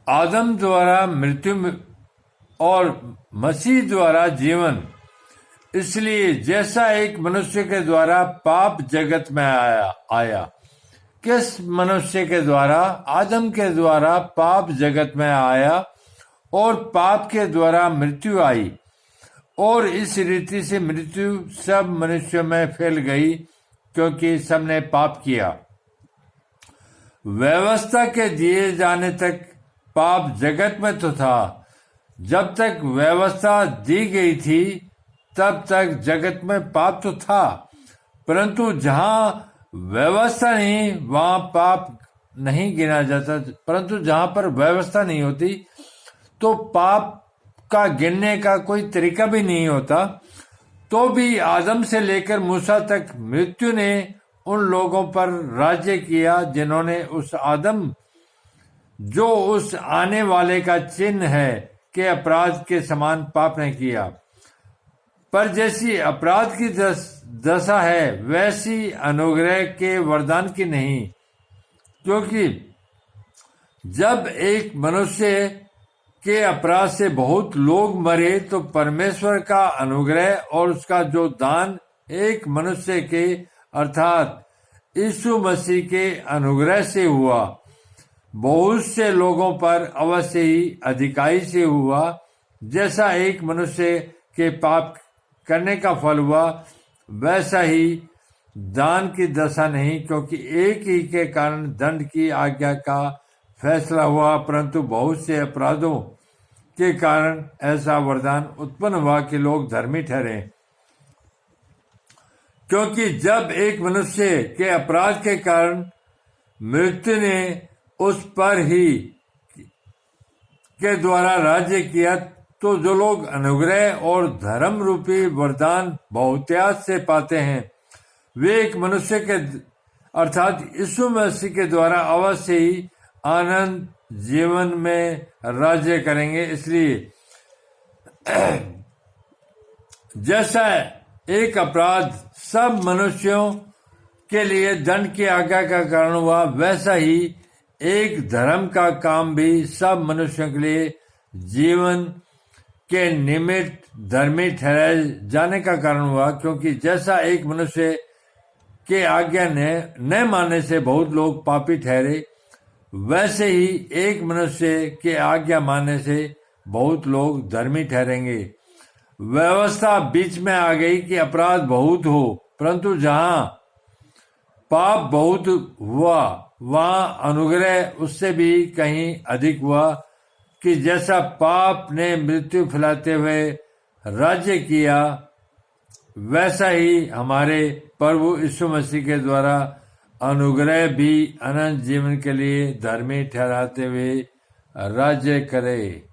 आदम द्वारा मृत्यु और मसीह द्वारा जीवन। इसलिए जैसा एक मनुष्य के द्वारा पाप जगत में आया। किस मनुष्य के द्वारा? आदम के द्वारा पाप जगत में आया और पाप के द्वारा मृत्यु आई, और इस रीति से मृत्यु सब मनुष्यों में फैल गई, क्योंकि सबने पाप किया। व्यवस्था के दिए जाने तक पाप जगत में तो था। जब तक व्यवस्था दी गई थी तब तक जगत में पाप तो था, परंतु जहां व्यवस्था नहीं वहां पाप नहीं गिना जाता। परंतु जहां पर व्यवस्था नहीं होती तो पाप का गिनने का कोई तरीका भी नहीं होता। तो भी आदम से लेकर मूसा तक मृत्यु ने उन लोगों पर राज्य किया जिन्होंने उस आदम, जो उस आने वाले का चिन्ह है, के अपराध के समान पाप नहीं किया। पर जैसी अपराध की दशा है वैसी अनुग्रह के वरदान की नहीं, क्योंकि जब एक मनुष्य के अपराध से बहुत लोग मरे तो परमेश्वर का अनुग्रह और उसका जो दान एक मनुष्य के अर्थात यीशु मसीह के अनुग्रह से हुआ, बहुत से लोगों पर अवश्य ही अधिकाई से हुआ। जैसा एक मनुष्य के पाप करने का फल हुआ, वैसा ही दान की दशा नहीं, क्योंकि एक ही के कारण दंड की आज्ञा का फैसला हुआ, परंतु बहुत से अपराधों के कारण ऐसा वरदान उत्पन्न हुआ कि लोग धर्मी ठहरे। क्योंकि जब एक मनुष्य के अपराध के कारण मृत्यु ने उस पर ही के द्वारा राज्य किया, तो जो लोग अनुग्रह और धर्म रूपी वरदान बहुतायत से पाते हैं, वे एक मनुष्य के अर्थात यीशु मसीह के द्वारा अवश्य ही आनंद जीवन में राज्य करेंगे। इसलिए जैसा एक अपराध सब मनुष्यों के लिए दंड की आज्ञा का कारण हुआ, वैसा ही एक धर्म का काम भी सब मनुष्यों के लिए जीवन के निमित्त धर्मी ठहराए जाने का कारण हुआ। क्योंकि जैसा एक मनुष्य के आज्ञा ने न मानने से बहुत लोग पापी ठहरे, वैसे ही एक मनुष्य के आज्ञा मानने से बहुत लोग धर्मी ठहरेंगे। व्यवस्था बीच में आ गई कि अपराध बहुत हो, परंतु जहां पाप बहुत हुआ वहां अनुग्रह उससे भी कहीं अधिक हुआ, कि जैसा पाप ने मृत्यु फैलाते हुए राज्य किया, वैसा ही हमारे प्रभु यीशु मसीह के द्वारा अनुग्रह भी अनंत जीवन के लिए धर्मी ठहराते हुए राज्य करे।